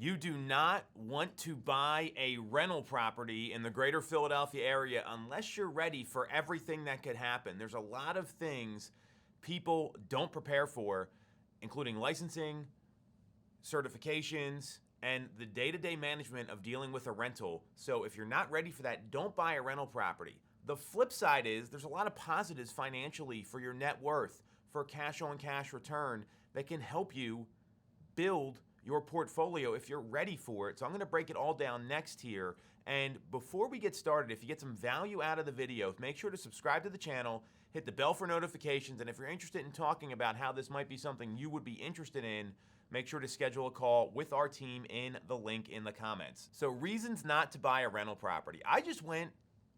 You do not want to buy a rental property in the greater Philadelphia area unless you're ready for everything that could happen. There's a lot of things people don't prepare for, including licensing, certifications, and the day-to-day management of dealing with a rental. So if you're not ready for that, don't buy a rental property. The flip side is there's a lot of positives financially for your net worth, for cash-on-cash return that can help you build your portfolio if you're ready for it. So I'm going to break it all down next here. And before we get started, if you get some value out of the video, make sure to subscribe to the channel, hit the bell for notifications, and if you're interested in talking about how this might be something you would be interested in, make sure to schedule a call with our team in the link in the comments. So reasons not to buy a rental property. I just went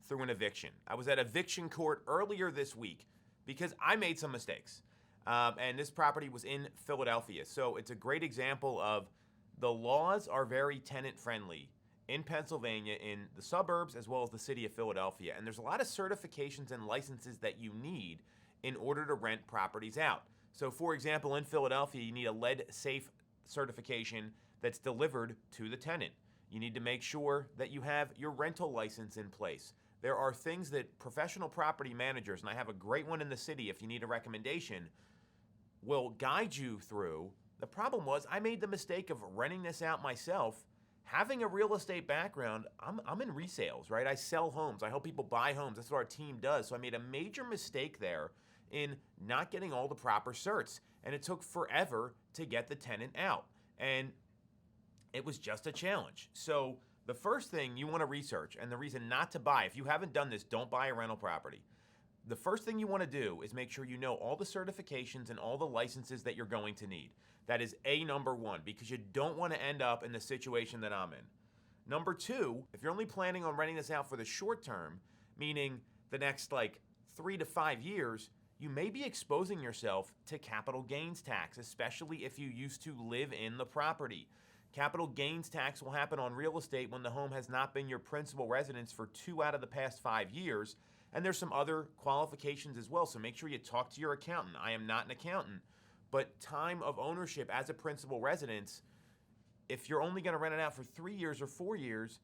through an eviction. I was at eviction court earlier this week because I made some mistakes. And this property was in Philadelphia. So it's a great example of the laws are very tenant friendly in Pennsylvania, in the suburbs, as well as the city of Philadelphia. And there's a lot of certifications and licenses that you need in order to rent properties out. So for example, in Philadelphia, you need a lead safe certification that's delivered to the tenant. You need to make sure that you have your rental license in place. There are things that professional property managers, and I have a great one in the city if you need a recommendation, will guide you through. The problem was I made the mistake of renting this out myself. Having a real estate background, I'm in resales, right? I sell homes. I help people buy homes. That's what our team does. So I made a major mistake there in not getting all the proper certs. And it took forever to get the tenant out. And it was just a challenge. So the first thing you want to research, and the reason not to buy, if you haven't done this, don't buy a rental property. The first thing you want to do is make sure you know all the certifications and all the licenses that you're going to need. That is number one, because you don't want to end up in the situation that I'm in. Number two, if you're only planning on renting this out for the short term, meaning the next 3 to 5 years, you may be exposing yourself to capital gains tax, especially if you used to live in the property. Capital gains tax will happen on real estate when the home has not been your principal residence for 2 out of the past 5 years. And there's some other qualifications as well, so make sure you talk to your accountant. I am not an accountant, but time of ownership as a principal residence, if you're only going to rent it out for 3 years or 4 years,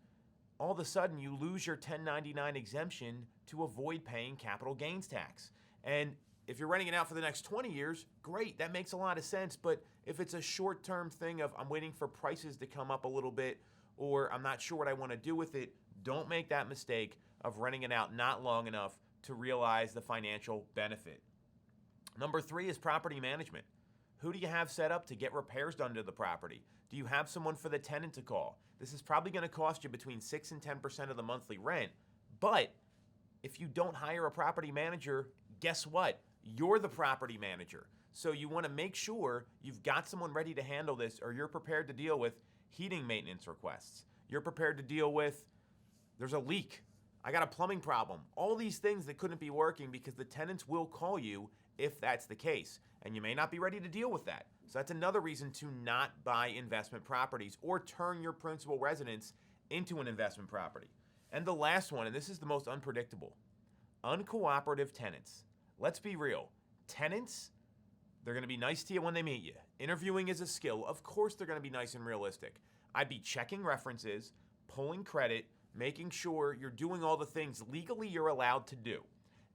all of a sudden you lose your 1099 exemption to avoid paying capital gains tax. And if you're renting it out for the next 20 years, great, that makes a lot of sense. But if it's a short-term thing of I'm waiting for prices to come up a little bit, or I'm not sure what I want to do with it, don't make that mistake of renting it out not long enough to realize the financial benefit. Number three is property management. Who do you have set up to get repairs done to the property? Do you have someone for the tenant to call? This is probably going to cost you between 6 and 10% of the monthly rent, but if you don't hire a property manager, guess what? You're the property manager. So you want to make sure you've got someone ready to handle this, or you're prepared to deal with heating maintenance requests. You're prepared to deal with, there's a leak. I got a plumbing problem. All these things that couldn't be working because the tenants will call you if that's the case. And you may not be ready to deal with that. So that's another reason to not buy investment properties or turn your principal residence into an investment property. And the last one, and this is the most unpredictable, uncooperative tenants. Let's be real. Tenants, they're going to be nice to you when they meet you. Interviewing is a skill. Of course they're going to be nice and realistic. I'd be checking references, pulling credit, making sure you're doing all the things legally you're allowed to do.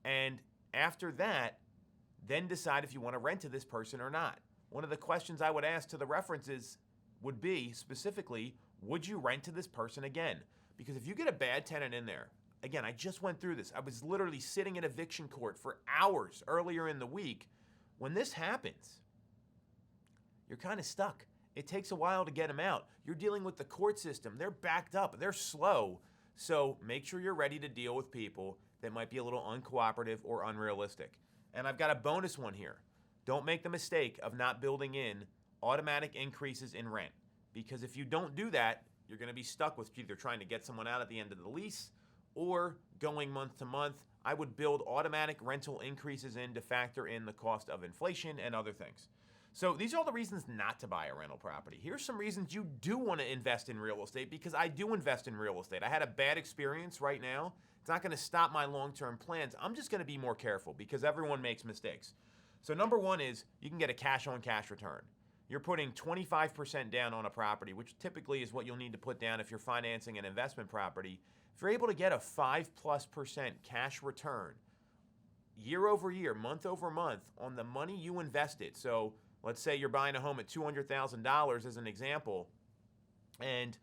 And after that, then decide if you want to rent to this person or not. One of the questions I would ask to the references would be specifically, would you rent to this person again? Because if you get a bad tenant in there, again, I just went through this. I was literally sitting in eviction court for hours earlier in the week. When this happens, you're kind of stuck. It takes a while to get them out. You're dealing with the court system. They're backed up. They're slow. So make sure you're ready to deal with people that might be a little uncooperative or unrealistic. And I've got a bonus one here. Don't make the mistake of not building in automatic increases in rent. Because if you don't do that, you're going to be stuck with either trying to get someone out at the end of the lease or going month to month. I would build automatic rental increases in to factor in the cost of inflation and other things. So these are all the reasons not to buy a rental property. Here's some reasons you do want to invest in real estate, because I do invest in real estate. I had a bad experience right now. It's not going to stop my long-term plans. I'm just going to be more careful because everyone makes mistakes. So number one is you can get a cash-on-cash return. you're putting 25% down on a property, which typically is what you'll need to put down if you're financing an investment property. If you're able to get a 5+% cash return year over year, month over month on the money you invested. So let's say you're buying a home at $200,000 as an example, and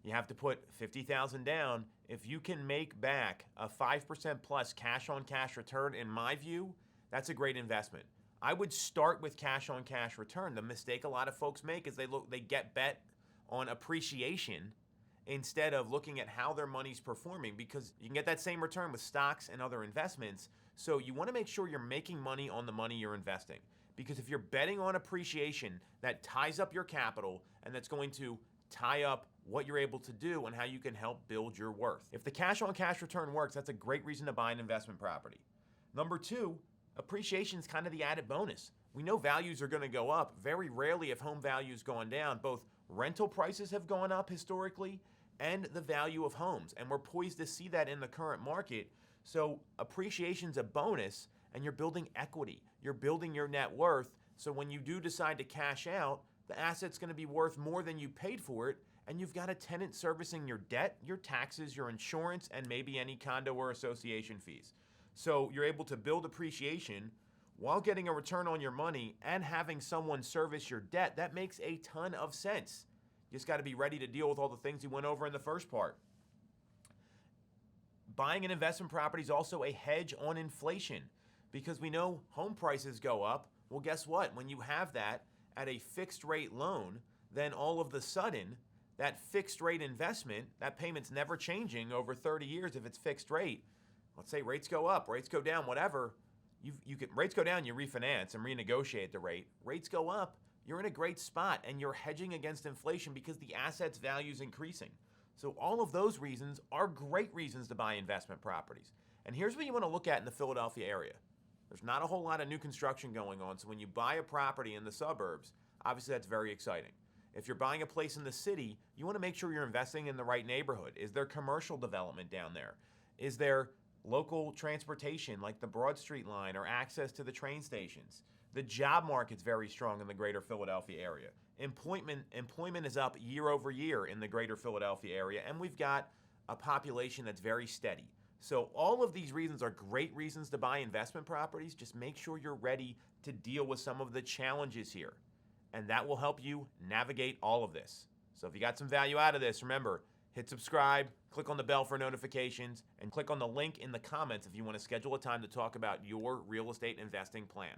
you have to put $50,000 down. If you can make back a 5% plus cash on cash return, in my view, that's a great investment. I would start with cash on cash return. The mistake a lot of folks make is they get bet on appreciation instead of looking at how their money's performing, because you can get that same return with stocks and other investments. So you want to make sure you're making money on the money you're investing, because if you're betting on appreciation, that ties up your capital and that's going to tie up what you're able to do and how you can help build your worth. If the cash on cash return works, that's a great reason to buy an investment property. Number two, appreciation is kind of the added bonus. We know values are going to go up. Very rarely have home values gone down. Both rental prices have gone up historically and the value of homes. And we're poised to see that in the current market. So appreciation's a bonus, and you're building equity. You're building your net worth. So when you do decide to cash out, the asset's going to be worth more than you paid for it, and you've got a tenant servicing your debt, your taxes, your insurance, and maybe any condo or association fees. So you're able to build appreciation while getting a return on your money and having someone service your debt. That makes a ton of sense. You just got to be ready to deal with all the things you went over in the first part. Buying an investment property is also a hedge on inflation, because we know home prices go up. Well, guess what? When you have that at a fixed rate loan, then all of the sudden, that fixed rate investment, that payment's never changing over 30 years if it's fixed rate. Let's say rates go up, rates go down, whatever. Rates go down, you refinance and renegotiate the rate. Rates go up, you're in a great spot, and you're hedging against inflation because the asset's value is increasing. So all of those reasons are great reasons to buy investment properties. And here's what you want to look at in the Philadelphia area. There's not a whole lot of new construction going on, so when you buy a property in the suburbs, obviously that's very exciting. If you're buying a place in the city, you want to make sure you're investing in the right neighborhood. Is there commercial development down there? Is there local transportation like the Broad Street line or access to the train stations? The job market's very strong in the greater Philadelphia area. Employment is up year over year in the greater Philadelphia area, and we've got a population that's very steady. So all of these reasons are great reasons to buy investment properties. Just make sure you're ready to deal with some of the challenges here, and that will help you navigate all of this. So if you got some value out of this, remember, hit subscribe, click on the bell for notifications, and click on the link in the comments if you want to schedule a time to talk about your real estate investing plan.